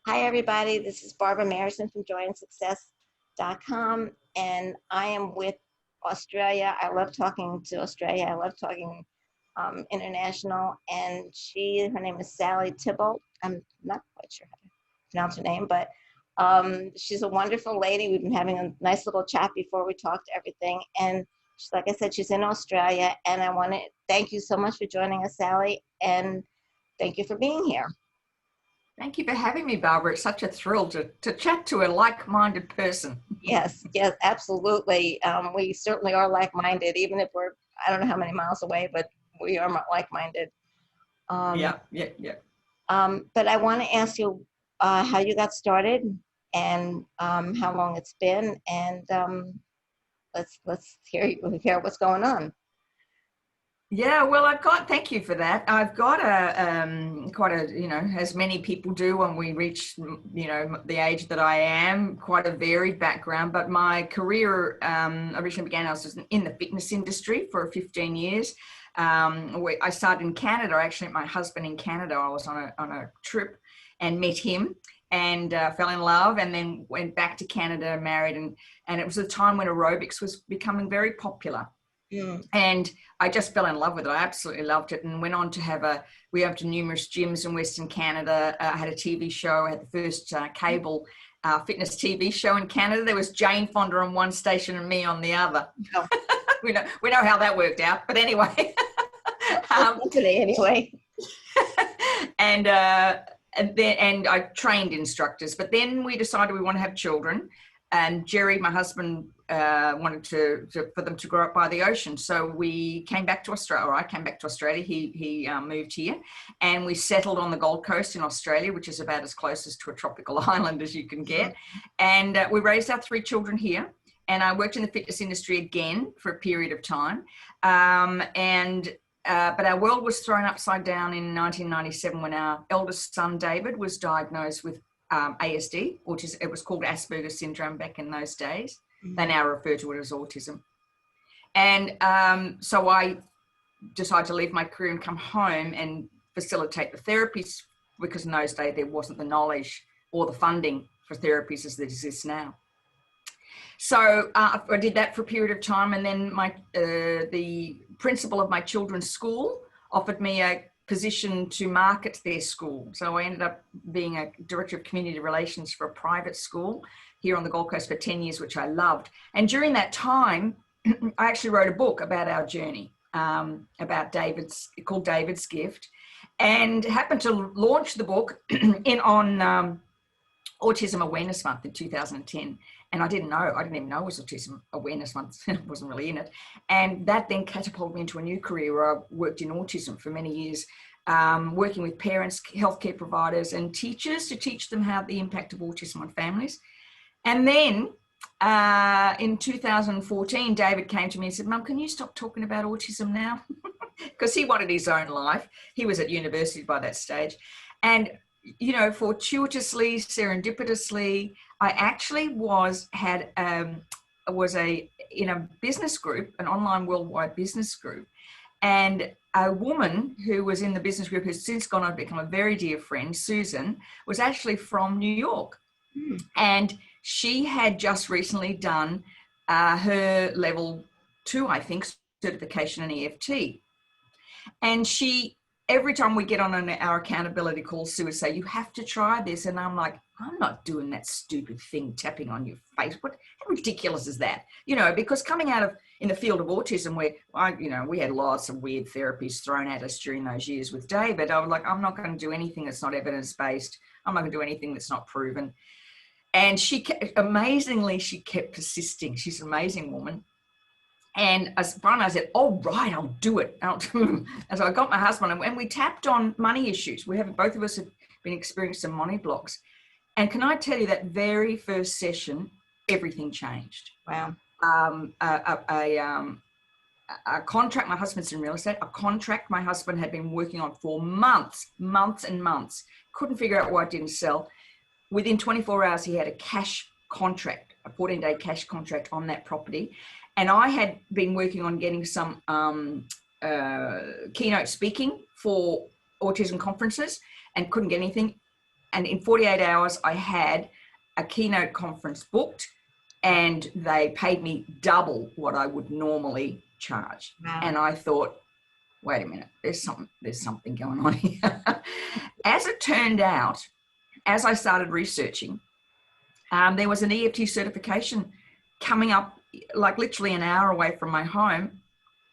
Hi, everybody. This is Barbara Mayrsohn from joyandsuccess.com, and I am with Australia. I love talking to Australia. I love talking international, and her name is Sally Thibault. I'm not quite sure how to pronounce her name, but she's a wonderful lady. We've been having a nice little chat before we talked everything, and like I said, she's in Australia, and I want to thank you so much for joining us, Sally, and thank you for being here. Thank you for having me, Barbara. It's such a thrill to chat to a like-minded person. Yes, absolutely. We certainly are like-minded, even if I don't know how many miles away, but we are like-minded. Yeah. But I want to ask you how you got started and how long it's been, and let's hear what's going on. Yeah, well, thank you for that. I've got quite a, as many people do when we reach, the age that I am, quite a varied background. But my career originally began, I was in the fitness industry for 15 years. I started in Canada. Actually, my husband in Canada, I was on a trip and met him and fell in love, and then went back to Canada, married, and it was a time when aerobics was becoming very popular. And I just fell in love with it. I absolutely loved it, and went on to we went to numerous gyms in Western Canada. I had a TV show. I had the first cable fitness TV show in Canada. There was Jane Fonda on one station and me on the other. Oh. we know how that worked out. But anyway. Anyway. And I trained instructors. But then we decided we want to have children. And Jerry, my husband, wanted for them to grow up by the ocean. So we came back to Australia, or I came back to Australia. He moved here, and we settled on the Gold Coast in Australia, which is about as close as to a tropical island as you can get. And we raised our 3 children here. And I worked in the fitness industry again for a period of time. But our world was thrown upside down in 1997 when our eldest son, David, was diagnosed with ASD, which it was called Asperger's syndrome back in those days. Mm-hmm. They now refer to it as autism. And so I decided to leave my career and come home and facilitate the therapies, because in those days there wasn't the knowledge or the funding for therapies as that exists now. So I did that for a period of time, and then the principal of my children's school offered me a position to market their school. So I ended up being a director of community relations for a private school here on the Gold Coast for 10 years, which I loved. And during that time, I actually wrote a book about our journey, called David's Gift, and happened to launch the book on Autism Awareness Month in 2010. And I didn't even know it was Autism Awareness Month. I wasn't really in it. And that then catapulted me into a new career where I worked in autism for many years, working with parents, healthcare providers, and teachers to teach them how the impact of autism on families. And then in 2014, David came to me and said, "Mum, can you stop talking about autism now?" Because he wanted his own life. He was at university by that stage. And fortuitously, serendipitously, I actually was in a business group, an online worldwide business group, and a woman who was in the business group, who's since gone on to become a very dear friend, Susan, was actually from New York. And she had just recently done her level 2, I think, certification in EFT. And every time we get on our accountability call, Sue would say, "You have to try this." And I'm like, "I'm not doing that stupid thing, tapping on your face. How ridiculous is that?" Because coming out in the field of autism, where we had lots of weird therapies thrown at us during those years with David, I was like, I'm not going to do anything that's not evidence-based. I'm not going to do anything that's not proven. And she kept persisting. She's an amazing woman. And finally I said, "All right, I'll do it." And so I got my husband, and we tapped on money issues. Both of us have been experiencing some money blocks. And can I tell you, that very first session, everything changed. Wow. A contract, my husband's in real estate, a contract my husband had been working on for months and months. Couldn't figure out why it didn't sell. Within 24 hours, he had a cash contract, a 14-day cash contract on that property. And I had been working on getting some keynote speaking for autism conferences and couldn't get anything. and in 48 hours, I had a keynote conference booked, and they paid me double what I would normally charge. Wow. And I thought, wait a minute, there's something going on here. As it turned out, as I started researching, there was an EFT certification coming up, like literally an hour away from my home,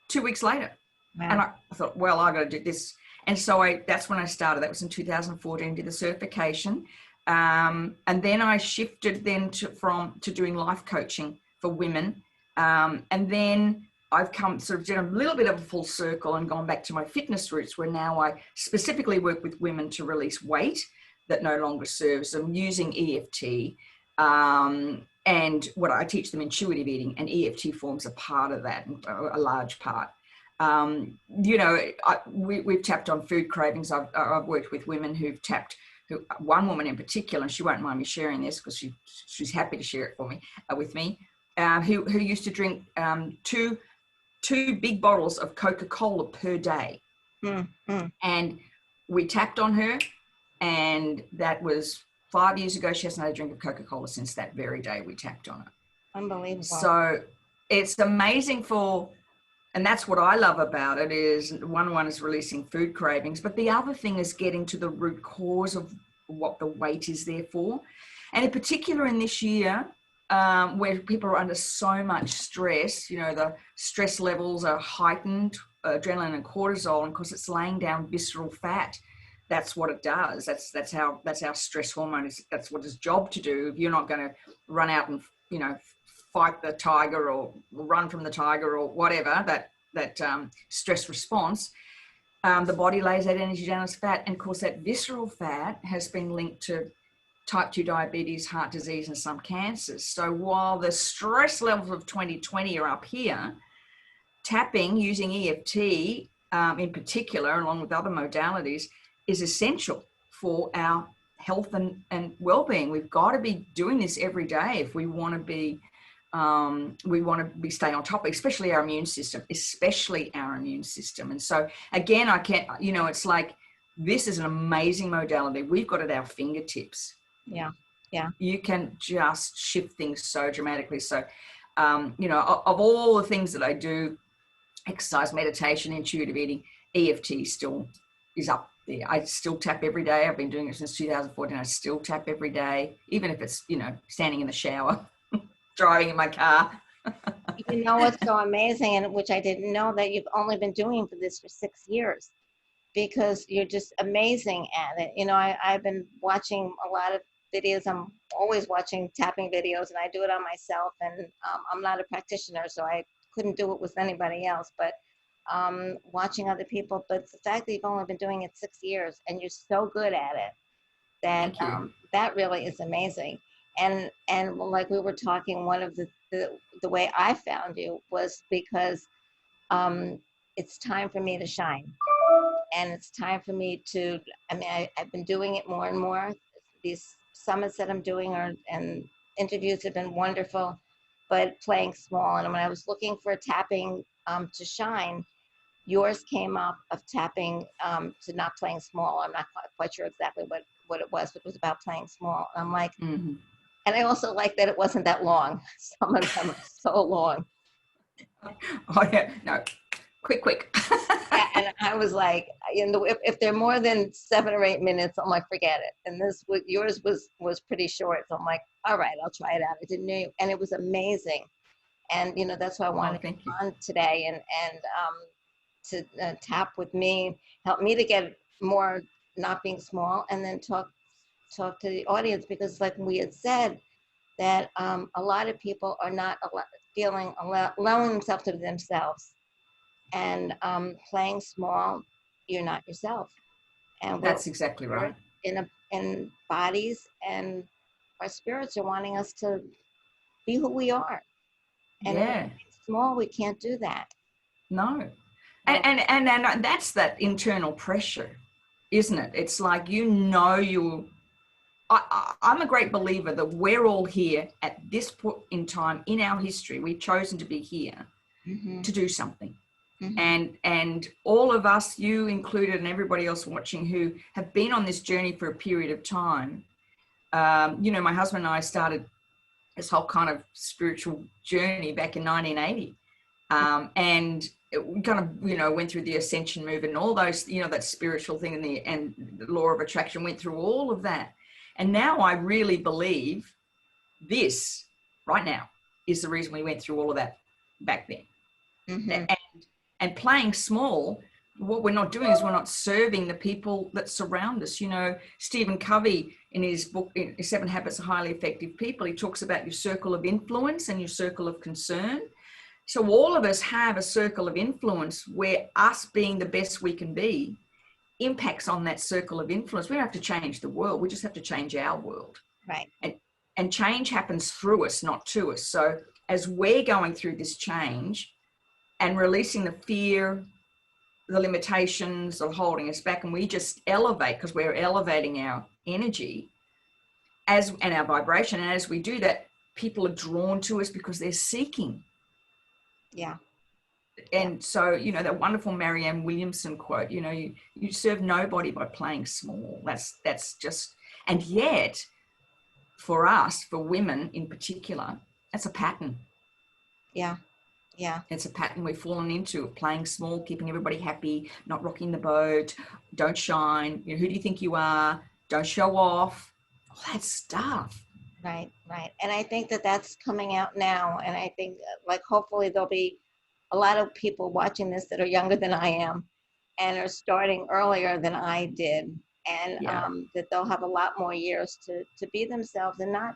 2 weeks later. Wow. And I thought, well, I got to do this. And so that's when I started. That was in 2014, did the certification. And then I shifted then to doing life coaching for women. And then I've come sort of did a little bit of a full circle and gone back to my fitness roots, where now I specifically work with women to release weight that no longer serves them using EFT. And what I teach them, intuitive eating, and EFT forms a part of that, a large part. You know, we've tapped on food cravings. I've worked with women who've tapped, one woman in particular, and she won't mind me sharing this because she's happy to share it for me, with me, who used to drink two big bottles of Coca-Cola per day. And we tapped on her, and that was 5 years ago. She hasn't had a drink of Coca-Cola since that very day we tapped on it. Unbelievable. So it's amazing and that's what I love about it, is one is releasing food cravings, but the other thing is getting to the root cause of what the weight is there for. And in particular in this year, where people are under so much stress, you know, the stress levels are heightened, adrenaline and cortisol, and because it's laying down visceral fat. That's what it does. That's how stress hormone is. That's what it's job to do. If you're not going to run out and, you know, fight the tiger or run from the tiger or whatever, that stress response, the body lays that energy down as fat. And of course, that visceral fat has been linked to type 2 diabetes, heart disease, and some cancers. So while the stress levels of 2020 are up here, tapping using EFT in particular, along with other modalities, is essential for our health and well-being. We've got to be doing this every day if we want to be staying on top, especially our immune system. And so again, I can't, you know, it's like, this is an amazing modality. We've got it at our fingertips. Yeah. You can just shift things so dramatically. So, you know, of all the things that I do, exercise, meditation, intuitive eating, EFT still is up there. I still tap every day. I've been doing it since 2014. I still tap every day, even if it's, you know, standing in the shower, driving in my car. You know what's so amazing, and which I didn't know, that you've only been doing this for 6 years, because you're just amazing at it. You know, I've been watching a lot of videos. I'm always watching tapping videos, and I do it on myself. And I'm not a practitioner, so I couldn't do it with anybody else, but watching other people. But the fact that you've only been doing it 6 years and you're so good at it, that that really is amazing. And like we were talking, one of the way I found you was because it's time for me to shine, and it's time for me to, I mean, I've been doing it more and more. These summits that I'm doing and interviews have been wonderful, but playing small. And when I was looking for tapping to shine, yours came up of tapping to not playing small. I'm not quite sure exactly what it was, but it was about playing small. And I'm like, and I also like that it wasn't that long. Some of them are so long. Oh yeah, no, quick. Yeah, and I was like, you know, if they're more than 7 or 8 minutes, I'm like, forget it. And yours was pretty short, so I'm like, all right, I'll try it out. I didn't know, and it was amazing. And you know, that's why I wanted to come on today and to tap with me, help me to get more not being small, and then talk to the audience, because like we had said, that a lot of people are not allowing themselves to be themselves, and playing small, you're not yourself. And that's exactly right. In bodies, and our spirits are wanting us to be who we are. And if we're small, we can't do that. No. And that's that internal pressure, isn't it? It's like, you know, I'm a great believer that we're all here at this point in time in our history. We've chosen to be here to do something. And all of us, you included, and everybody else watching who have been on this journey for a period of time. You know, my husband and I started this whole kind of spiritual journey back in 1980. And it kind of, you know, went through the ascension movement and all those, you know, that spiritual thing and the law of attraction, went through all of that. And now I really believe this right now is the reason we went through all of that back then. And playing small, what we're not doing is we're not serving the people that surround us. You know, Stephen Covey, in his book, in 7 Habits of Highly Effective People, he talks about your circle of influence and your circle of concern. So all of us have a circle of influence where us being the best we can be impacts on that circle of influence. We don't have to change the world. We just have to change our world. Right. And change happens through us, not to us. So as we're going through this change and releasing the fear, the limitations of holding us back, and we just elevate, because we're elevating our energy and our vibration. And as we do that, people are drawn to us because they're seeking. Yeah. And so, you know, that wonderful Marianne Williamson quote, you know, you serve nobody by playing small. That's just, and yet for us, for women in particular, that's a pattern. Yeah. Yeah. It's a pattern we've fallen into, playing small, keeping everybody happy, not rocking the boat, don't shine. You know, who do you think you are? Don't show off. All that stuff. Right. Right. And I think that that's coming out now. And I think, like, hopefully there'll be a lot of people watching this that are younger than I am and are starting earlier than I did. And that they'll have a lot more years to be themselves and not,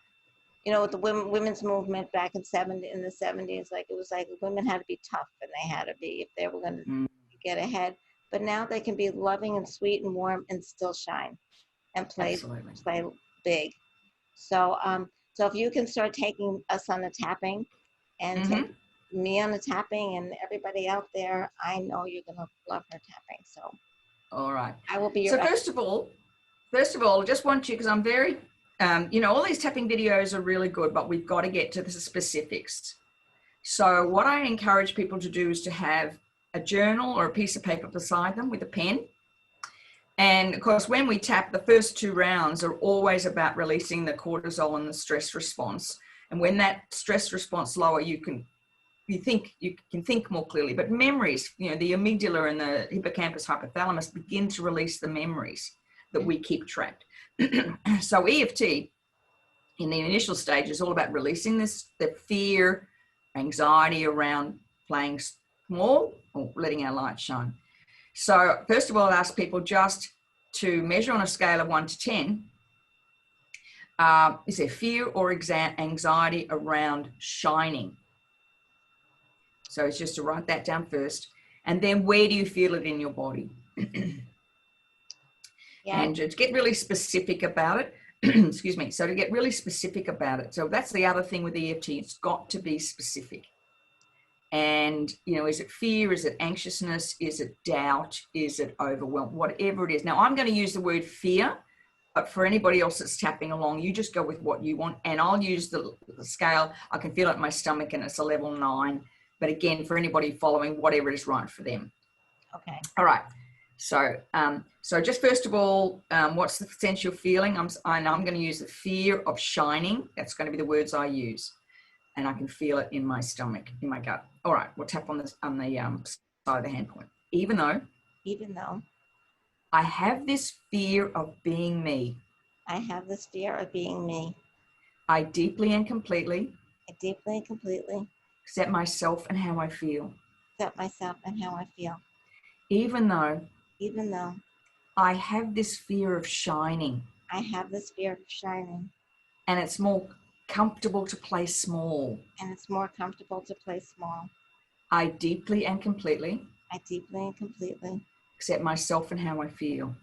you know, with the women's movement back in the 70s, like, it was like women had to be tough and they had to be, if they were going to get ahead. But now they can be loving and sweet and warm and still shine and play big. So, so if you can start taking us on the tapping and take me on the tapping and everybody out there, I know you're going to love her tapping. So, all right. I will be your first of all, I just want you, because I'm very, you know, all these tapping videos are really good, but we've got to get to the specifics. So what I encourage people to do is to have a journal or a piece of paper beside them with a pen. And of course, when we tap, the first 2 rounds are always about releasing the cortisol and the stress response. And when that stress response lower, you can think more clearly. But memories, you know, the amygdala and the hippocampus hypothalamus begin to release the memories that we keep trapped. So EFT in the initial stage is all about releasing the fear, anxiety around playing small or letting our light shine. So first of all, I'd ask people just to measure on a scale of 1 to 10. Is there fear or anxiety around shining? So it's just to write that down first. And then where do you feel it in your body? And to get really specific about it, excuse me. So to get really specific about it. So that's the other thing with EFT. It's got to be specific. And, you know, is it fear? Is it anxiousness? Is it doubt? Is it overwhelm? Whatever it is. Now, I'm going to use the word fear, but for anybody else that's tapping along, you just go with what you want. And I'll use the scale. I can feel it in my stomach and it's a level 9. But again, for anybody following, whatever is right for them. Okay. All right. So, so just first of all, what's the sense you're feeling? I'm going to use the fear of shining. That's going to be the words I use. And I can feel it in my stomach, in my gut. All right, we'll tap on the side of the hand point. Even though I have this fear of being me. I have this fear of being me. I deeply and completely accept myself and how I feel. Even though I have this fear of shining. And it's more comfortable to play small. I deeply and completely accept myself and how I feel.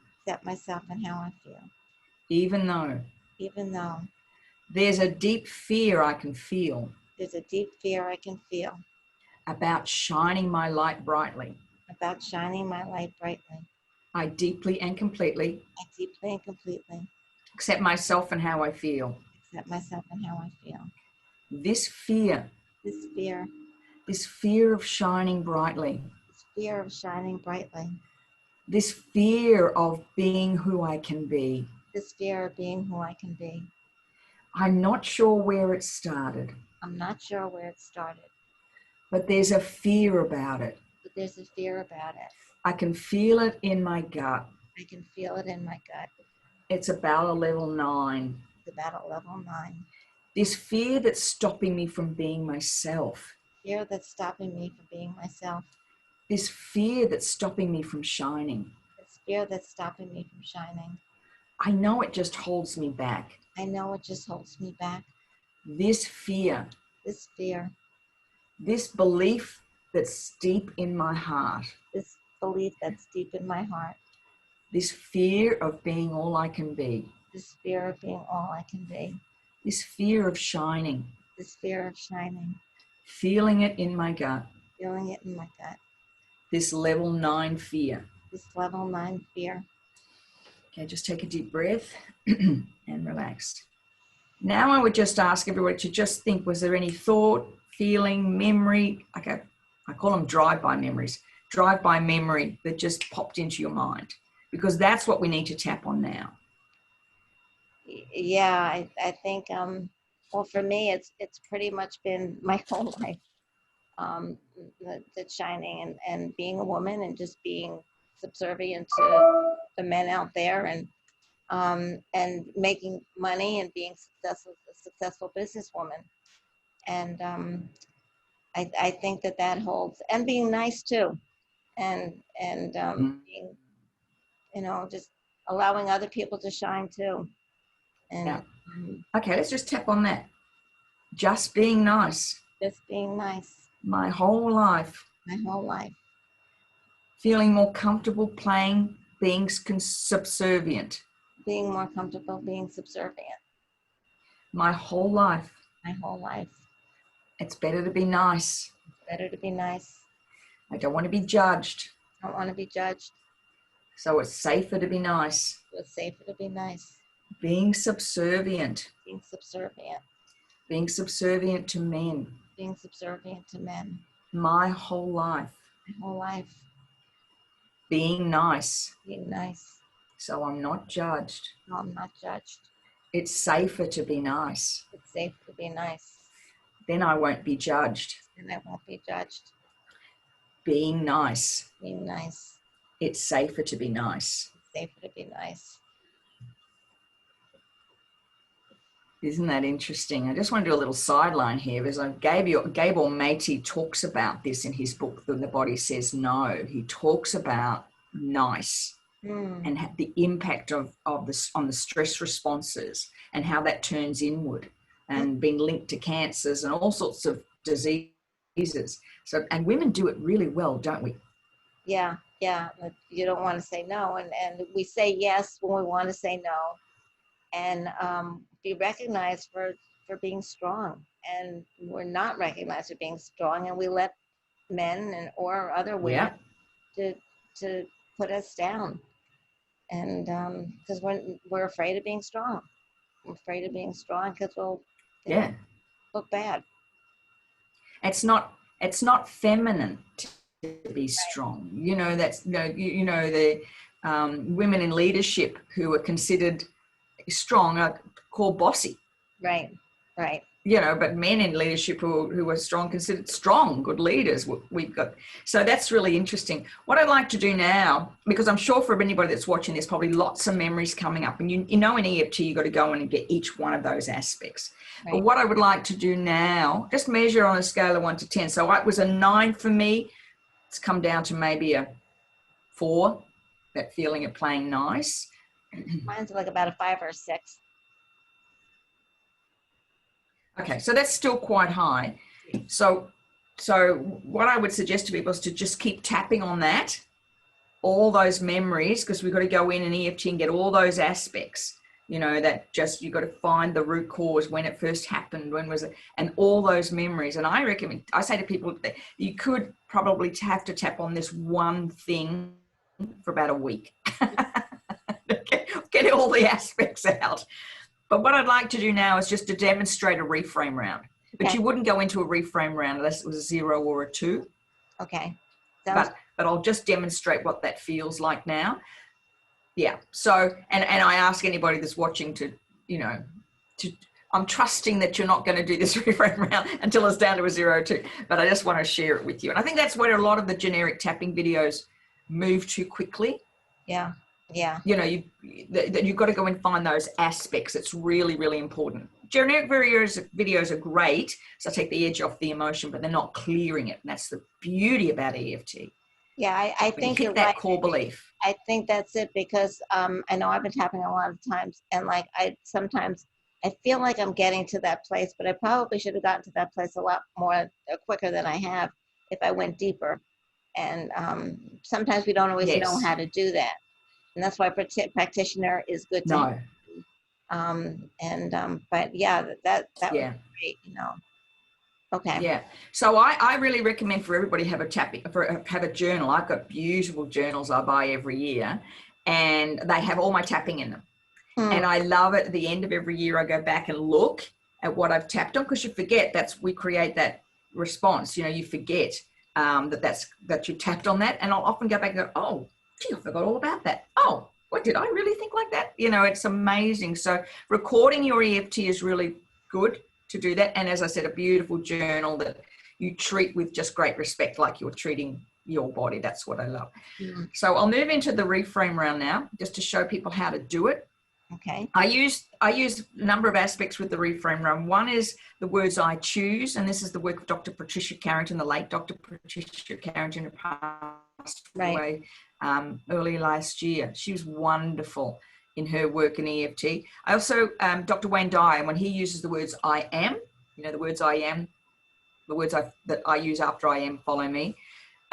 Even though there's a deep fear I can feel. About shining my light brightly. I deeply and completely accept myself and how I feel. This fear of shining brightly fear of shining brightly. This fear of being who I can be. This fear of being who I can be. I'm not sure where it started. I'm not sure where it started. But there's a fear about it. But there's a fear about it. I can feel it in my gut. I can feel it in my gut. It's about a level 9. It's about a level 9. This fear that's stopping me from being myself. Fear that's stopping me from being myself. This fear that's stopping me from shining. This fear that's stopping me from shining. I know it just holds me back. I know it just holds me back. This fear. This fear. This belief that's deep in my heart. This belief that's deep in my heart. This fear of being all I can be. This fear of being all I can be. This fear of shining. This fear of shining. Feeling it in my gut. Feeling it in my gut. This level 9 fear. This level 9 fear. Okay, just take a deep breath and relax. Now I would just ask everybody to just think, was there any thought, feeling, memory, I call them drive-by memories, drive-by memory that just popped into your mind? Because that's what we need to tap on now. Yeah, I think, well, for me, it's pretty much been my whole life, the shining and being a woman and just being subservient to the men out there and making money and being a successful businesswoman. And I think that holds, and being nice too, and being, just allowing other people to shine too. And yeah. Okay, let's just tap on that. Just being nice. Just being nice. My whole life. My whole life. Feeling more comfortable being subservient. Being more comfortable being subservient. My whole life. My whole life. It's better to be nice. It's better to be nice. I don't want to be judged. I don't want to be judged. So it's safer to be nice. It's safer to be nice. Being subservient. Being subservient. Being subservient to men. Being subservient to men. My whole life. My whole life. Being nice. Being nice. So I'm not judged. No, I'm not judged. It's safer to be nice. It's safer to be nice. Then I won't be judged. Then I won't be judged. Being nice. Being nice. It's safer to be nice. It's safer to be nice. Isn't that interesting? I just want to do a little sideline here because Gabor Maté talks about this in his book, The Body Says No. He talks about nice and the impact on the stress responses and how that turns inward and being linked to cancers and all sorts of diseases. So, and women do it really well, don't we? Yeah. But you don't want to say no. And we say yes when we want to say no. And be recognized for being strong, and we're not recognized for being strong, and we let men or other women to put us down, and because we're afraid of being strong. We're afraid of being strong because we'll look bad. It's not feminine to be strong. That's the women in leadership who are considered strong are called bossy. Right. But men in leadership who are strong considered strong, good leaders. We've got, so that's really interesting. What I'd like to do now, because I'm sure for anybody that's watching, there's probably lots of memories coming up, and in EFT you've got to go in and get each one of those aspects. Right. But what I would like to do now, just measure on a scale of 1 to 10. So it was a 9 for me. It's come down to maybe a 4. That feeling of playing nice. Mine's like about a 5 or a 6. Okay, so that's still quite high. So what I would suggest to people is to just keep tapping on that, all those memories, because we've got to go in and EFT and get all those aspects, that just, you've got to find the root cause, when it first happened, when was it, and all those memories. And I say to people that you could probably have to tap on this one thing for about a week. Get all the aspects out. But what I'd like to do now is just to demonstrate a reframe round. But you wouldn't go into a reframe round unless it was a 0 or a 2. Okay. But but I'll just demonstrate what that feels like now. Yeah. So, and I ask anybody that's watching to, I'm trusting that you're not going to do this reframe round until it's down to a 0 2, but I just want to share it with you. And I think that's where a lot of the generic tapping videos move too quickly. Yeah. Yeah. You've got to go and find those aspects. It's really, really important. Generic videos are great, so I take the edge off the emotion, but they're not clearing it. And that's the beauty about EFT. Yeah, I think you're that right. core belief. I think that's it, because I know I've been tapping a lot of times, and like sometimes I feel like I'm getting to that place, but I probably should have gotten to that place a lot more quicker than I have if I went deeper. And sometimes we don't always know how to do that, and that's why practitioner is good to have. But yeah, that was great, Okay. Yeah. So I really recommend for everybody have a journal. I've got beautiful journals I buy every year, and they have all my tapping in them. And I love it. At the end of every year, I go back and look at what I've tapped on, because you forget we create that response. You forget that you tapped on that. And I'll often go back and go, oh, gee, I forgot all about that. Oh, what did I really think like that? It's amazing. So recording your EFT is really good to do that. And as I said, a beautiful journal that you treat with just great respect, like you're treating your body. That's what I love. So I'll move into the reframe round now, just to show people how to do it. Okay. I use a number of aspects with the reframe round. One is the words I choose, and this is the work of Dr. Patricia Carrington, the late Dr. Patricia Carrington, who passed away early last year. She was wonderful in her work in EFT. I also, Dr. Wayne Dyer, when he uses the words I am, the words I am, the words that I use after I am, follow me.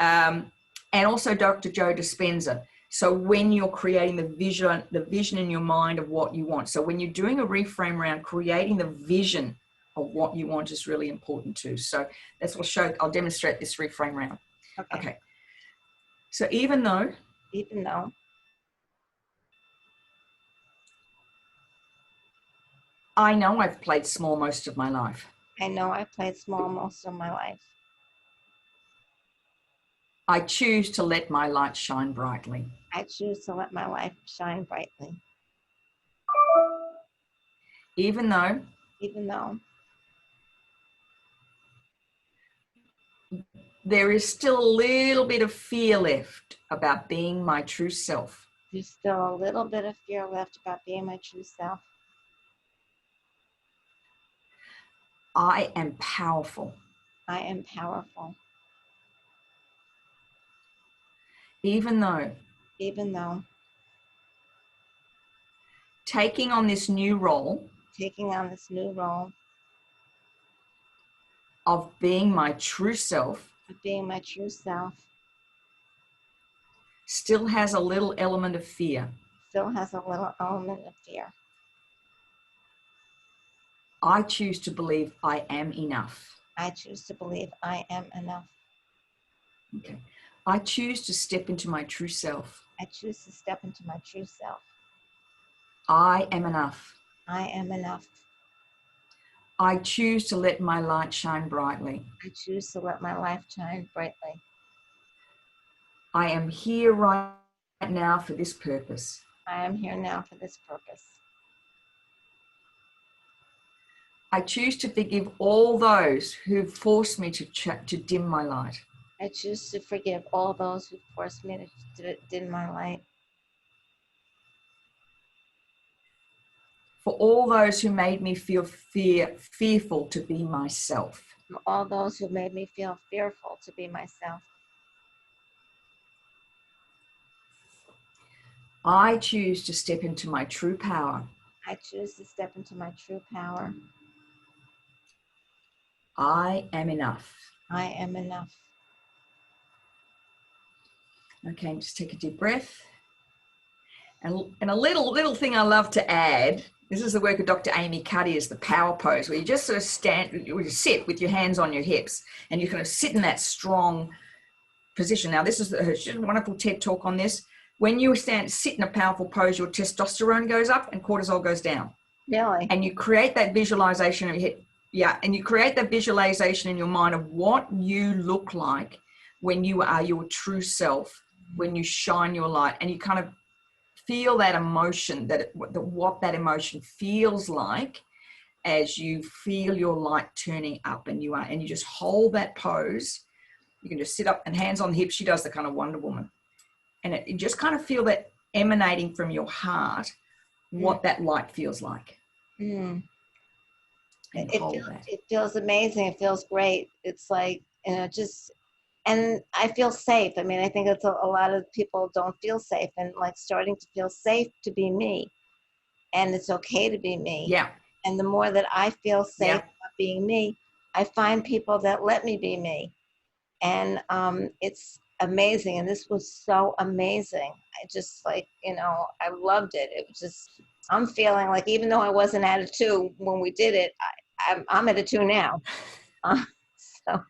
And also Dr. Joe Dispenza. So when you're creating the vision in your mind of what you want. So when you're doing a reframe round, creating the vision of what you want is really important too. So that's what I'll demonstrate this reframe round. Okay. So even though I know I've played small most of my life. I know I've played small most of my life. I choose to let my light shine brightly. I choose to let my life shine brightly. Even though there is still a little bit of fear left about being my true self. There's still a little bit of fear left about being my true self. I am powerful. I am powerful. Even though taking on this new role of being my true self still has a little element of fear. I choose to believe I am enough. Okay. I choose to step into my true self. I am enough. I choose to let my light shine brightly. I am here right now for this purpose. I choose to forgive all those who forced me to dim my light. I choose to forgive all those who forced me to dim my light. For all those who made me feel fearful to be myself. For all those who made me feel fearful to be myself. I choose to step into my true power. I choose to step into my true power. I am enough. I am enough. Okay, just take a deep breath. And a little thing I love to add, this is the work of Dr. Amy Cuddy, is the power pose, where you just sort of sit with your hands on your hips, and you kind of sit in that strong position. Now, this is she's a wonderful TED talk on this. When you sit in a powerful pose, your testosterone goes up and cortisol goes down. Really? And you create that visualization of your head. Yeah, and you create that visualization in your mind of what you look like when you are your true self, when you shine your light and you kind of feel that emotion, what that emotion feels like as you feel your light turning up, and you just hold that pose. You can just sit up and hands on the hips. She does the kind of Wonder Woman. And you just kind of feel that emanating from your heart, what that light feels like. Mm. And hold that. It feels amazing. It feels great. It's like, and I feel safe. I mean, I think it's a lot of people don't feel safe, and like starting to feel safe to be me. And it's okay to be me. Yeah. And the more that I feel safe about being me, I find people that let me be me. And it's amazing. And this was so amazing. I just I loved it. It was just, I'm feeling like, even though I wasn't at a 2 when we did it, I'm at a 2 now. So.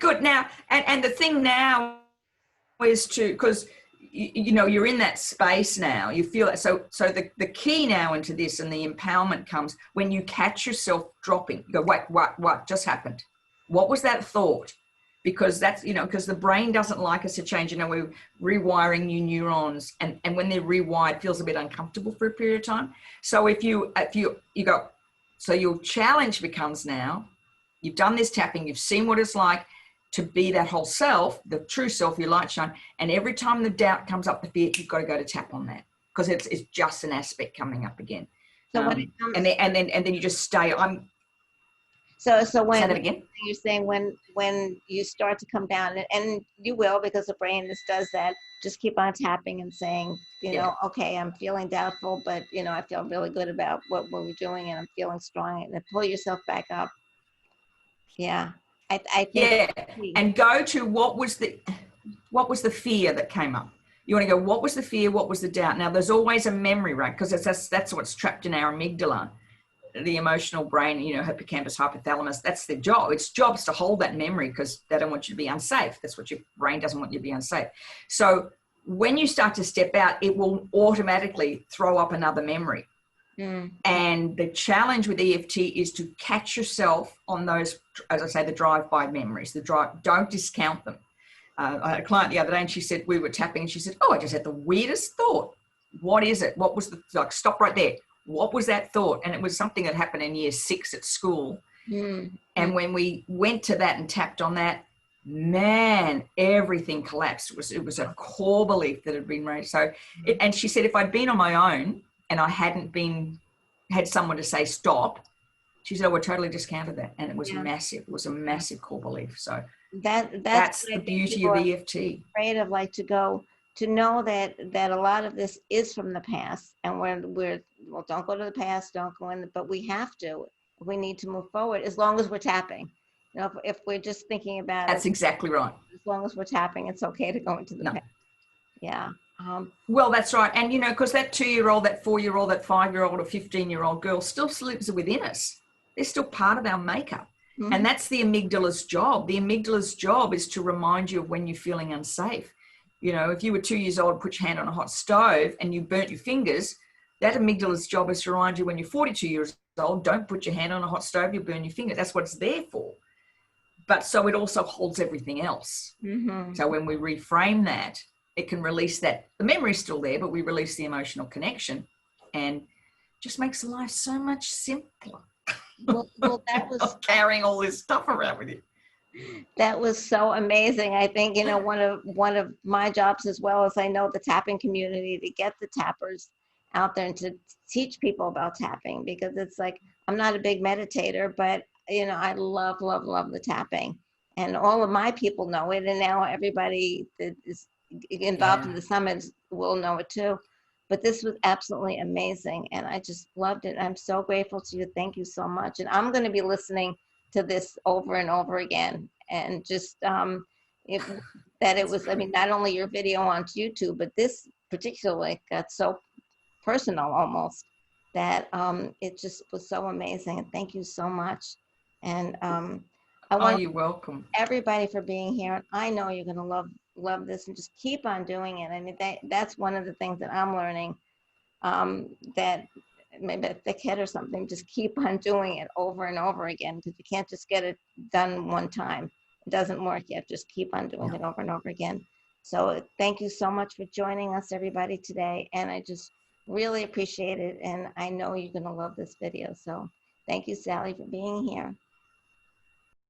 Good. Now, and the thing now is because you're in that space now, you feel it. So the key now into this and the empowerment comes when you catch yourself dropping. You go, wait, what just happened? What was that thought? Because that's, because the brain doesn't like us to change. We're rewiring new neurons, and when they're rewired, it feels a bit uncomfortable for a period of time. So if you go, so your challenge becomes now, you've done this tapping, you've seen what it's like to be that whole self, the true self, your light shine. And every time the doubt comes up, the fear, you've got to go to tap on that, because it's just an aspect coming up again. So when it comes, and then you just stay. So when say that again. You're saying when you start to come down, and you will, because the brain just does that, just keep on tapping and saying, okay, I'm feeling doubtful, but I feel really good about what we're doing, and I'm feeling strong, and then pull yourself back up. Yeah. I think and go to what was the fear that came up. You want to go, what was the fear, what was the doubt? Now there's always a memory, right? Because that's what's trapped in our amygdala, the emotional brain, hippocampus, hypothalamus. That's their job. Its job is to hold that memory, because they don't want you to be unsafe. That's what your brain doesn't want you to be unsafe. So when you start to step out, it will automatically throw up another memory. And the challenge with EFT is to catch yourself on those, as I say, the drive-by memories. Don't discount them. I had a client the other day, and she said, we were tapping, and she said, I just had the weirdest thought. What is it? What was stop right there. What was that thought? And it was something that happened in year 6 at school. And when we went to that and tapped on that, man, everything collapsed. It was a core belief that had been raised. So, and she said, if I'd been on my own and I hadn't had someone to say stop, she said, I would totally discounted that. And it was massive. It was a massive core belief. So that's the beauty of EFT. Afraid of, like, to know that a lot of this is from the past, and don't go to the past, don't go in, but we have to. We need to move forward as long as we're tapping. If we're just thinking about that's exactly right. As long as we're tapping, it's okay to go into the past. Yeah. Well, that's right. And, because that 2-year-old, that 4-year-old, that 5-year-old or 15-year-old girl still lives within us. They're still part of our makeup. And that's the amygdala's job. The amygdala's job is to remind you of when you're feeling unsafe. If you were 2 years old, put your hand on a hot stove and you burnt your fingers, that amygdala's job is to remind you when you're 42 years old, don't put your hand on a hot stove, you'll burn your finger. That's what it's there for. But so it also holds everything else. So when we reframe that, it can release that. The memory's still there, but we release the emotional connection, and just makes life so much simpler. Well, that was carrying all this stuff around with you. That was so amazing. I think, one of my jobs as well is, I know the tapping community, to get the tappers out there and to teach people about tapping, because it's like, I'm not a big meditator, but I love the tapping, and all of my people know it, and now everybody that is involved in the summits will know it too. But this was absolutely amazing, and I just loved it. I'm so grateful to you. Thank you so much. And I'm going to be listening to this over and over again, and just it was, not only your video on YouTube, but this particularly got so personal almost, that it just was so amazing. And thank you so much. And I want you're welcome. Everybody for being here. And I know you're going to love this, and just keep on doing it. That's one of the things that I'm learning, that maybe a thick head or something, just keep on doing it over and over again, because you can't just get it done one time. it doesn't work, you have to just keep on doing it over and over again. So thank you so much for joining us, everybody, today. And I just really appreciate it. And I know you're going to love this video. So thank you, Sally, for being here.